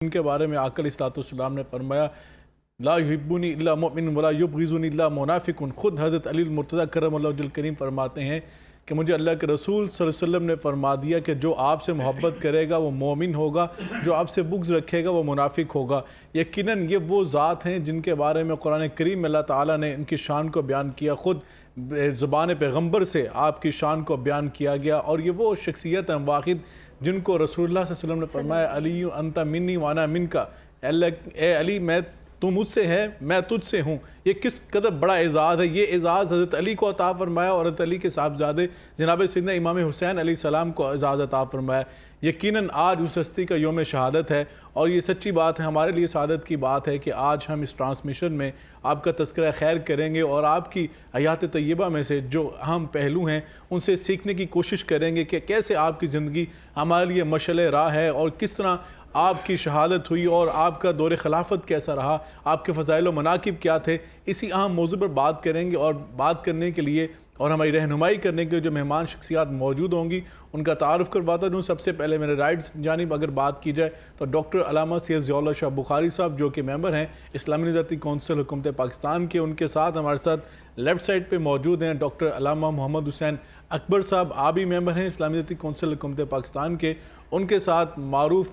ان کے بارے میں آقا علیہ الصلوۃ والسلام نے فرمایا لا یحبنی الا مؤمن ولا یبغضنی الا منافق۔ خود حضرت علی المرتضیٰ کرم اللہ وجہ الکریم فرماتے ہیں کہ مجھے اللہ کے رسول صلی اللہ علیہ وسلم نے فرما دیا کہ جو آپ سے محبت کرے گا وہ مومن ہوگا، جو آپ سے بغض رکھے گا وہ منافق ہوگا۔ یقیناً یہ وہ ذات ہیں جن کے بارے میں قرآن کریم میں اللہ تعالیٰ نے ان کی شان کو بیان کیا، خود زبان پیغمبر سے آپ کی شان کو بیان کیا گیا، اور یہ وہ شخصیت ہیں واحد جن کو رسول اللہ صلی اللہ علیہ وسلم نے فرمایا علی انت منی وانا منکا، اے علی میں تو مجھ سے ہے میں تجھ سے ہوں۔ یہ کس قدر بڑا اعزاز ہے، یہ اعزاز حضرت علی کو عطا فرمایا اور حضرت علی کے صاحبزادے جناب سیدنا امام حسین علیہ السلام کو اعزاز عطا فرمایا۔ یقیناً آج اس ہستی کا یوم شہادت ہے، اور یہ سچی بات ہے، ہمارے لیے سعادت کی بات ہے کہ آج ہم اس ٹرانسمیشن میں آپ کا تذکرہ خیر کریں گے اور آپ کی حیات طیبہ میں سے جو اہم پہلو ہیں ان سے سیکھنے کی کوشش کریں گے کہ کیسے آپ کی زندگی ہمارے لیے مشعل راہ ہے، اور کس طرح آپ کی شہادت ہوئی اور آپ کا دور خلافت کیسا رہا، آپ کے فضائل و مناقب کیا تھے۔ اسی اہم موضوع پر بات کریں گے، اور بات کرنے کے لیے اور ہماری رہنمائی کرنے کے لیے جو مہمان شخصیات موجود ہوں گی ان کا تعارف کرواتا ہوں۔ سب سے پہلے میرے رائٹ جانب اگر بات کی جائے تو ڈاکٹر علامہ سید ضیاء اللہ شاہ بخاری صاحب، جو کہ ممبر ہیں اسلامی نظارتی کونسل حکومت پاکستان کے، ان کے ساتھ ہمارے ساتھ لیفٹ سائڈ پہ موجود ہیں ڈاکٹر علامہ محمد حسین اکبر صاحب، آپ بھی ممبر ہیں اسلامی نظارتی کونسل حکومت پاکستان کے، ان کے ساتھ معروف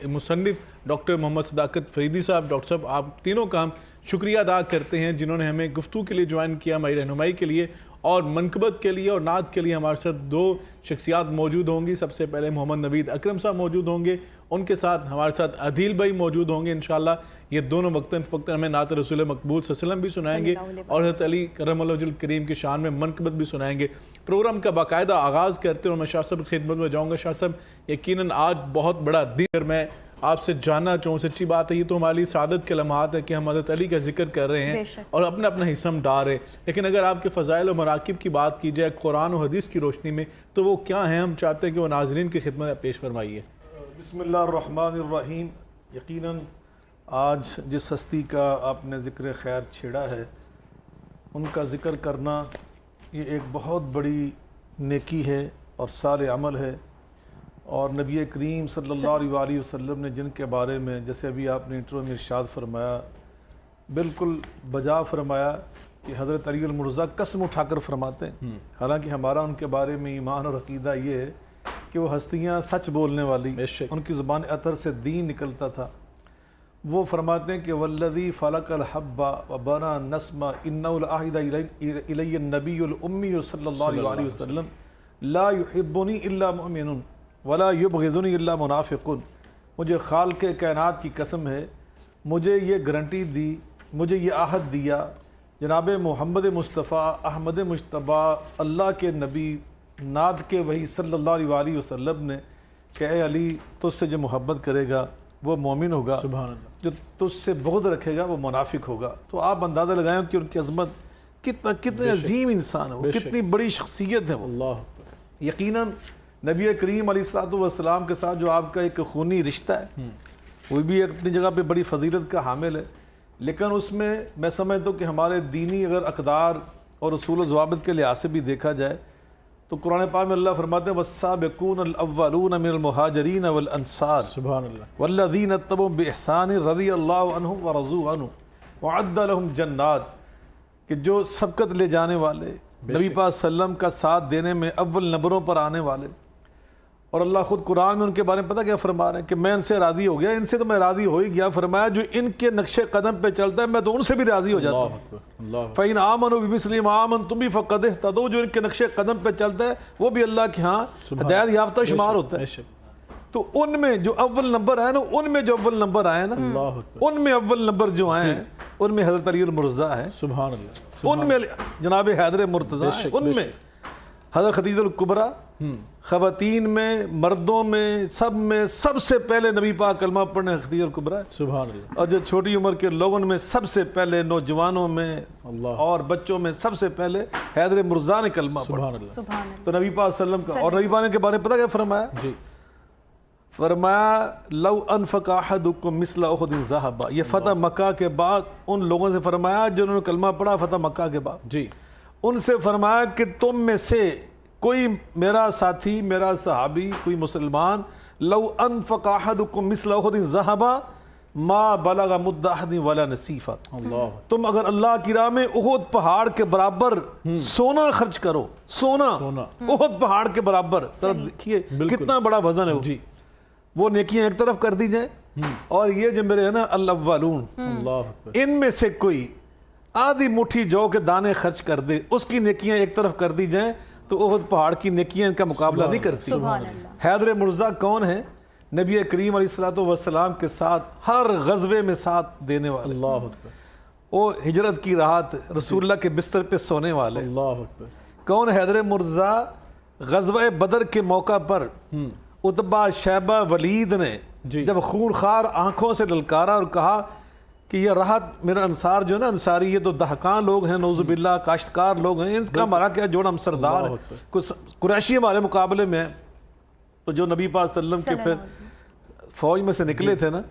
مصنف ڈاکٹر محمد صداقت فریدی صاحب۔ ڈاکٹر صاحب آپ تینوں کا ہم شکریہ ادا کرتے ہیں جنہوں نے ہمیں گفتگو کے لیے جوائن کیا، ہماری رہنمائی کے لیے اور منقبت کے لیے اور نعت کے لیے۔ ہمارے ساتھ دو شخصیات موجود ہوں گی، سب سے پہلے محمد نوید اکرم صاحب موجود ہوں گے، ان کے ساتھ ہمارے ساتھ عدیل بھائی موجود ہوں گے انشاءاللہ۔ یہ دونوں وقتاً فوقتاً ہمیں نعت رسول مقبول صلی اللہ علیہ وسلم بھی سنائیں گے اور حضرت علی کرم اللہ وجہ الکریم کی شان میں منقبت بھی سنائیں گے۔ پروگرام کا باقاعدہ آغاز کرتے ہیں اور میں شاہ صاحب کی خدمت میں جاؤں گا۔ شاہ صاحب یقیناً آج بہت بڑا دن، اگر میں آپ سے جاننا چاہوں، سچی بات ہے یہ تو ہمارے لیے سعادت کے لمحات ہے کہ ہم حضرت علی کا ذکر کر رہے ہیں اور اپنا اپنا حصہ ڈال رہے ہیں، لیکن اگر آپ کے فضائل و مناقب کی بات کی جائے قرآن و حدیث کی روشنی میں تو وہ کیا ہیں؟ ہم چاہتے ہیں کہ وہ ناظرین کی خدمت میں پیش فرمائیے۔ بسم اللہ الرحمن الرحیم۔ یقیناً آج جس ہستی کا آپ نے ذکر خیر چھیڑا ہے ان کا ذکر کرنا یہ ایک بہت بڑی نیکی ہے اور صالح عمل ہے، اور نبی کریم صلی اللہ علیہ وسلم نے جن کے بارے میں جیسے ابھی آپ نے انٹرو میں ارشاد فرمایا، بالکل بجا فرمایا کہ حضرت علی المرتضیٰ قسم اٹھا کر فرماتے ہیں، حالانکہ ہمارا ان کے بارے میں ایمان اور عقیدہ یہ ہے کہ وہ ہستیاں سچ بولنے والی، ان کی زبان عطر سے دین نکلتا تھا۔ وہ فرماتے ہیں کہ والذی فلق الحب وبنا نسم انہ العہد الی النبی الامی صلی اللہ علیہ وسلم لا یحبنی الا مؤمن ولا یبغضنی الا منافق۔ مجھے خالق کائنات کی قسم ہے، مجھے یہ گارنٹی دی، مجھے یہ عہد دیا جناب محمد مصطفیٰ احمد مجتبیٰ اللہ کے نبی ناد کے وہی صلی اللہ علیہ وسلم نے کہ اے علی تجھ سے جو محبت کرے گا وہ مومن ہوگا، سبحان اللہ، جو تجھ سے بغض رکھے گا وہ منافق ہوگا۔ تو آپ اندازہ لگائیں کہ ان کی عظمت کتنے عظیم انسان ہے وہ، کتنی بڑی شخصیت ہے وہ۔ اللہ یقیناً نبی کریم علیہ الصلوۃ والسلام کے ساتھ جو آپ کا ایک خونی رشتہ ہے وہ بھی اپنی جگہ پہ بڑی فضیلت کا حامل ہے، لیکن اس میں سمجھتا ہوں کہ ہمارے دینی اگر اقدار اور اصول و ضوابط کے لحاظ سے بھی دیکھا جائے تو قرآن پاک میں اللہ فرماتے ہیں والسابقون الاولون من المہاجرین والانصار سبحان اللہ والذین اتبعوہم بإحسان رضی اللہ عنہم ورضوا عنہ وعد لہم جنات، کہ جو سبقت لے جانے والے نبی پاک صلی اللہ علیہ وسلم کا ساتھ دینے میں اول نمبروں پر آنے والے، اور اللہ خود قرآن میں ان کے بارے میں پتہ کیا فرما رہے ہیں کہ میں ان سے راضی ہو گیا، ان سے تو میں راضی ہو ہی گیا، فرمایا جو ان کے نقش قدم پہ چلتا ہے میں تو ان سے بھی راضی ہو جاتا ہوں۔ فَإِنْ آمَنُوا بِمِثْلِ مَا آمَنْتُمْ بِهِ فَقَدْ اهْتَدَوْا، جو ان کے نقش قدم پہ چلتا ہے وہ بھی اللہ کے ہاں ہدایت یافتہ شمار ہوتا ہے۔ تو ان میں جو اول نمبر آئے نا، ان میں جو اول نمبر آئے نا، ان میں اول نمبر جو آئے ہیں ان میں حضرت علی المرتضیٰ ہے، سبحان اللہ، ان میں جناب حیدر مرتضیٰ ہے، ان میں حضرت خدیجہ الکبریٰ، خواتین میں مردوں میں سب سے پہلے نبی پاک کلمہ پڑھنے خدیجہ الکبریٰ، سبحان اللہ، اور جو چھوٹی عمر کے لوگوں میں سب سے پہلے نوجوانوں میں اور بچوں میں سب سے پہلے حیدر مرتضیٰ نے کلمہ پڑھا۔ تو نبی پاک صلی اللہ علیہ وسلم کا، اور نبی پاک نے کے بارے میں پتہ کیا فرمایا؟ جی فرمایا لو انفق احدکم مثل احد ذهبا، یہ فتح مکہ کے بعد ان لوگوں سے فرمایا جنہوں نے کلمہ پڑھا فتح مکہ کے بعد، جی ان سے فرمایا کہ تم میں سے کوئی میرا ساتھی، میرا صحابی، کوئی مسلمان لو انفق احدکم مثل احد ذهبا ما بلغ مد احد ولا نصیفا، اللہ تم اگر اللہ کی راہ میں احد پہاڑ کے برابر سونا خرچ کرو، سونا احد پہاڑ کے برابر، ذرا دیکھیے کتنا بڑا وزن ہے وہ، جی وہ نیکیاں ایک طرف کر دی جائیں، اور یہ جو میرے ہے نا الاولون، اللہ اکبر، ان میں سے کوئی آدھی مٹھی جو کے دانے خرچ کر دے، اس کی نیکیاں ایک طرف کر دی جائیں تو احد پہاڑ کی نیکیاں ان کا مقابلہ نہیں کرتی۔ سبحان اللہ۔ حیدر مرزا کون ہے؟ نبی کریم علیہ الصلوۃ والسلام کے ساتھ ہر غزوے میں ساتھ دینے والے، اللہ اکبر، وہ ہجرت کی رات رسول اللہ کے بستر پہ سونے والے۔ اللہ اکبر، کون حیدر مرزا؟ غزوہ بدر کے موقع پر عتبہ، شیبہ، ولید نے جی جب خونخوار آنکھوں سے للکارا اور کہا کہ یہ راحت میرا انصار جو ہے نا، انصاری یہ تو دہقان لوگ ہیں، نعوذ باللہ کاشتکار لوگ ہیں، ان کا ہمارا کیا جوڑ، ہم سردار اللہ ہیں، اکبر۔ کچھ قریشی ہمارے مقابلے میں ہیں۔ تو جو نبی پاک صلی اللہ علیہ وسلم کے پھر فوج میں سے نکلے تھے نا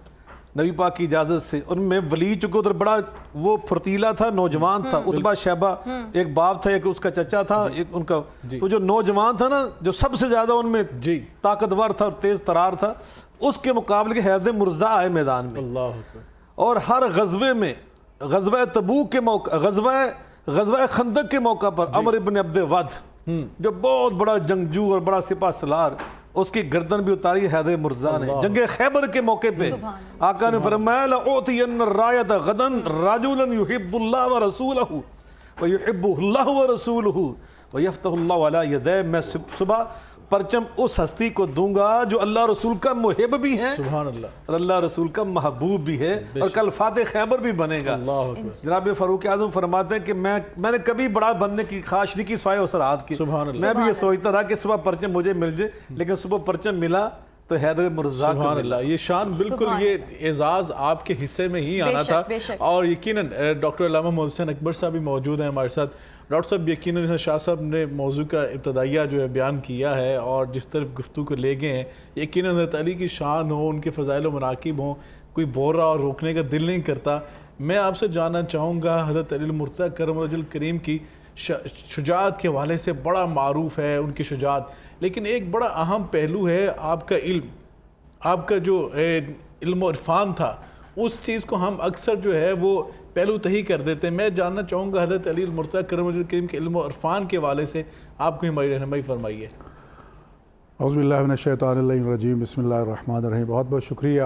نبی پاک کی اجازت سے، ان میں ولید چونکہ ادھر بڑا وہ پھرتیلا تھا، نوجوان تھا، عتبہ شیبہ ایک باپ تھا، ایک اس کا چچا تھا، ایک ان کا، تو جو نوجوان تھا نا، جو سب سے زیادہ ان میں جی طاقتور تھا اور تیز ترار تھا، اس کے مقابلے کے حیدر مرزا آئے میدان میں، اللہ اکبر، اور ہر غزوے میں، غزوہ تبوک کے موقع، غزوہ خندق کے موقع پر عمر ابن عبد ود جو بہت بڑا جنگجو اور بڑا سپاہ سالار، اس کی گردن بھی اتاری حیدر مرزا نے۔ جنگ خیبر کے موقع پہ آقا نے فرمایا لَأُعْطِيَنَّ الرَّایَةَ غَدًا رَجُلًا يُحِبُّ اللَّهَ وَرَسُولَهُ وَيُحِبُّهُ اللَّهُ وَرَسُولُهُ وَيَفْتَحُ اللَّهُ عَلَى يَدَيْهِ، میں صبح پرچم اس ہستی کو دوں گا جو اللہ رسول کا محب بھی ہے سبحان اللہ، اور اللہ رسول کا محبوب بھی ہے، اور کل فاتح خیبر بھی بنے گا۔ اللہ اکبر، جناب فاروق اعظم فرماتے ہیں کہ میں نے کبھی بڑا بننے کی خواہش نہیں کی سوائے اس رات کی، سبحان اللہ، میں بھی یہ سوچتا رہا کہ صبح پرچم مجھے مل جائے، لیکن صبح پرچم ملا تو حیدر مرزا کو سبحان ملا۔ اللہ، یہ شان بالکل، یہ اعزاز آپ کے حصے میں ہی آنا تھا، بے شک۔ اور یقیناً ڈاکٹر علامہ محمد حسین اکبر صاحب بھی موجود ہیں ہمارے ساتھ۔ ڈاکٹر صاحب یقیناً شاہ صاحب نے موضوع کا ابتدائیہ جو ہے بیان کیا ہے، اور جس طرف گفتگو کو لے گئے ہیں، یقیناً حضرت علی کی شان ہو، ان کے فضائل و مناقب ہوں، کوئی بول رہا اور روکنے کا دل نہیں کرتا۔ میں آپ سے جاننا چاہوں گا، حضرت علی المرتضیٰ کرم اللہ وجہ کریم کی شجاعت کے حوالے سے بڑا معروف ہے ان کی شجاعت، لیکن ایک بڑا اہم پہلو ہے آپ کا علم، آپ کا جو علم و عرفان تھا، اس چیز کو ہم اکثر جو ہے وہ پہلو تہی کر دیتے ہیں۔ میں جاننا چاہوں گا حضرت علی المرتضیٰ کرم اللہ کریم کے علم و عرفان کے حوالے سے آپ کو ہماری رہنمائی فرمائیے۔ اعوذ باللہ من الشیطان الرجیم، بسم اللہ الرحمن الرحیم۔ بہت بہت شکریہ۔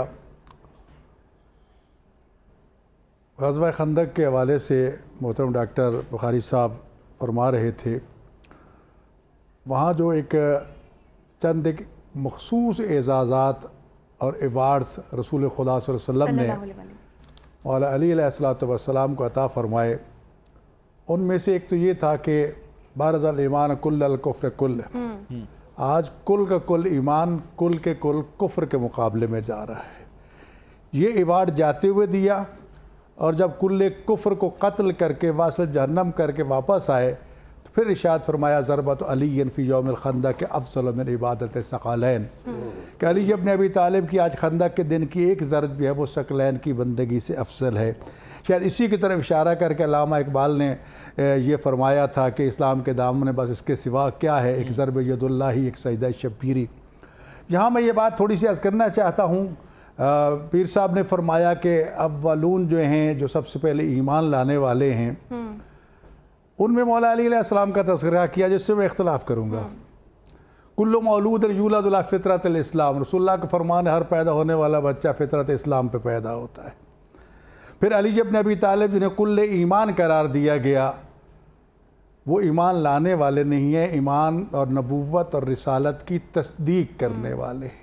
غزوہ خندق کے حوالے سے محترم ڈاکٹر بخاری صاحب فرما رہے تھے، وہاں جو ایک چند ایک مخصوص اعزازات اور ایوارڈز رسول خدا صلی اللہ علیہ وسلم نے مولا علی علیہ السلام کو عطا فرمائے، ان میں سے ایک تو یہ تھا کہ بارز الایمان کل الکفر کل، آج کل کا کل ایمان کل کے کل کفر کے مقابلے میں جا رہا ہے۔ یہ ایوارڈ جاتے ہوئے دیا، اور جب کل کفر کو قتل کر کے واسط جہنم کر کے واپس آئے تو پھر ارشاد فرمایا ضربت علی فی یوم الخندق افضل من عبادت ثقلین، کہ علی ابن ابی طالب کی آج خندق کے دن کی ایک ضرب بھی ہے وہ ثقلین کی بندگی سے افضل ہے۔ شاید اسی کی طرف اشارہ کر کے علامہ اقبال نے یہ فرمایا تھا کہ اسلام کے دامن بس اس کے سوا کیا ہے، ایک ضرب ید اللہ ہی، ایک سجدہ شبیری۔ یہاں میں یہ بات تھوڑی سی عرض کرنا چاہتا ہوں، پیر صاحب نے فرمایا کہ اولون جو ہیں، جو سب سے پہلے ایمان لانے والے ہیں، ان میں مولا علی علیہ السلام کا تذکرہ کیا، جس سے میں اختلاف کروں گا۔ کل مولود یولد علی فطرت الاسلام، رسول اللہ کا فرمان ہے ہر پیدا ہونے والا بچہ فطرت اسلام پہ پیدا ہوتا ہے۔ پھر علی ابن ابی طالب جنہیں کل ایمان قرار دیا گیا، وہ ایمان لانے والے نہیں ہیں، ایمان اور نبوت اور رسالت کی تصدیق کرنے والے ہیں۔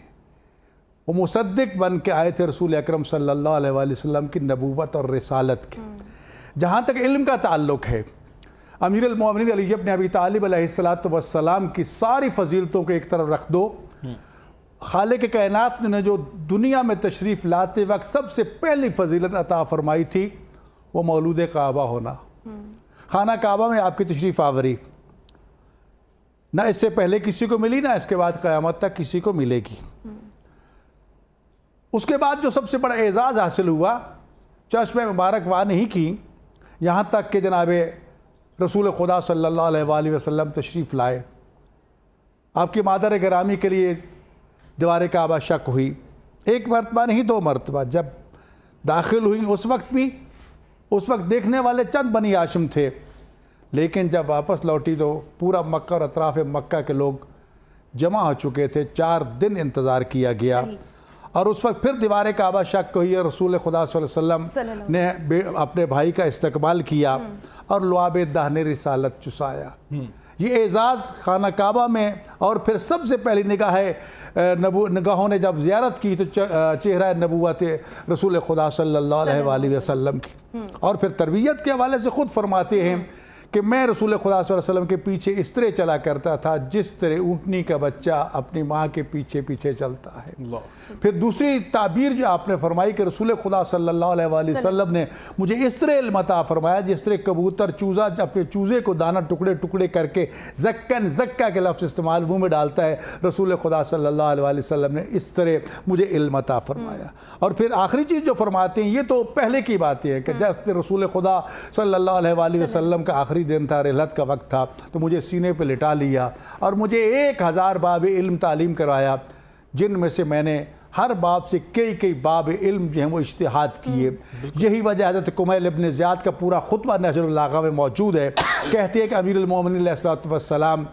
وہ مصدق بن کے آئے تھے رسول اکرم صلی اللہ علیہ وآلہ وسلم کی نبوت اور رسالت کے۔ جہاں تک علم کا تعلق ہے، امیر المومنین علی ابن ابی طالب علیہ السلام کی ساری فضیلتوں کو ایک طرف رکھ دو، خالق کائنات نے جو دنیا میں تشریف لاتے وقت سب سے پہلی فضیلت عطا فرمائی تھی وہ مولود کعبہ ہونا، خانہ کعبہ میں آپ کی تشریف آوری، نہ اس سے پہلے کسی کو ملی، نہ اس کے بعد قیامت تک کسی کو ملے گی۔ اس کے بعد جو سب سے بڑا اعزاز حاصل ہوا، چشم مبارک وہاں نہیں کی، یہاں تک کہ جناب رسول خدا صلی اللہ علیہ وآلہ وسلم تشریف لائے، آپ کی مادر گرامی کے لیے دیوار کعبہ شک ہوئی، ایک مرتبہ نہیں 2 مرتبہ، جب داخل ہوئی اس وقت دیکھنے والے چند بنی ہاشم تھے، لیکن جب واپس لوٹی تو پورا مکہ اور اطراف مکہ کے لوگ جمع ہو چکے تھے، 4 دن انتظار کیا گیا، اور اس وقت پھر دیوار کعبہ شک ہوئی ہے۔ رسول خدا صلی اللہ علیہ وسلم نے اپنے بھائی کا استقبال کیا اور لعاب دہن رسالت چسایا۔ یہ اعزاز خانہ کعبہ میں، اور پھر سب سے پہلی نگاہوں نے جب زیارت کی تو چہرہ نبوت رسول خدا صلی اللہ علیہ وآلہ وسلم کی، اور پھر تربیت کے حوالے سے خود فرماتے ہیں کہ میں رسول خدا صلی اللہ علیہ وسلم کے پیچھے اس طرح چلا کرتا تھا جس طرح اونٹنی کا بچہ اپنی ماں کے پیچھے پیچھے چلتا ہے۔ پھر دوسری تعبیر جو آپ نے فرمائی کہ رسول خدا صلی اللہ علیہ وآلہ وسلم نے مجھے اس طرح علم عطا فرمایا جس طرح کبوتر چوزہ اپنے چوزے کو دانہ ٹکڑے ٹکڑے کر کے زکا کے لفظ استعمال منہ میں ڈالتا ہے، رسول خدا صلی اللہ علیہ وآلہ وسلم نے اس طرح مجھے علم عطا فرمایا۔ اور پھر آخری چیز جو فرماتے ہیں، یہ تو پہلے کی بات ہے کہ جیسے رسول خدا صلی اللہ علیہ وآلہ وسلم کا آخری دن تھا، رحلت کا وقت تھا، تو مجھے سینے پہ لٹا لیا اور مجھے 1000 باب علم تعلیم کروایا، جن میں سے میں نے ہر باب سے کئی باب علم جو ہیں وہ اجتہاد کیے۔ یہی وجہ حضرت کمیل ابن زیاد کا پورا خطبہ نہج البلاغہ میں موجود ہے۔ کہتے ہیں کہ امیر المومنین علیہ السلام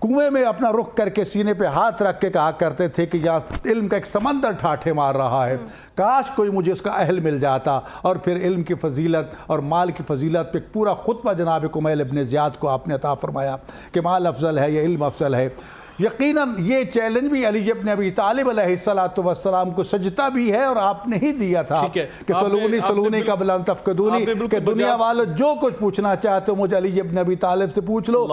کنویں میں اپنا رخ کر کے سینے پہ ہاتھ رکھ کے کہا کرتے تھے کہ یہاں علم کا ایک سمندر ٹھاٹھے مار رہا ہے، کاش کوئی مجھے اس کا اہل مل جاتا۔ اور پھر علم کی فضیلت اور مال کی فضیلت پہ پورا خطبہ جناب کمیل ابن زیاد کو آپ نے عطا فرمایا کہ مال افضل ہے یا علم افضل ہے۔ یقیناً یہ چیلنج بھی علی ابن ابی طالب علیہ السلام کو سجدہ بھی ہے، اور آپ نے ہی دیا تھا کہ سلونی قبل ان تفقدونی، کہ دنیا والوں جو کچھ پوچھنا چاہتے ہو مجھے علی ابن ابی طالب سے پوچھ لو۔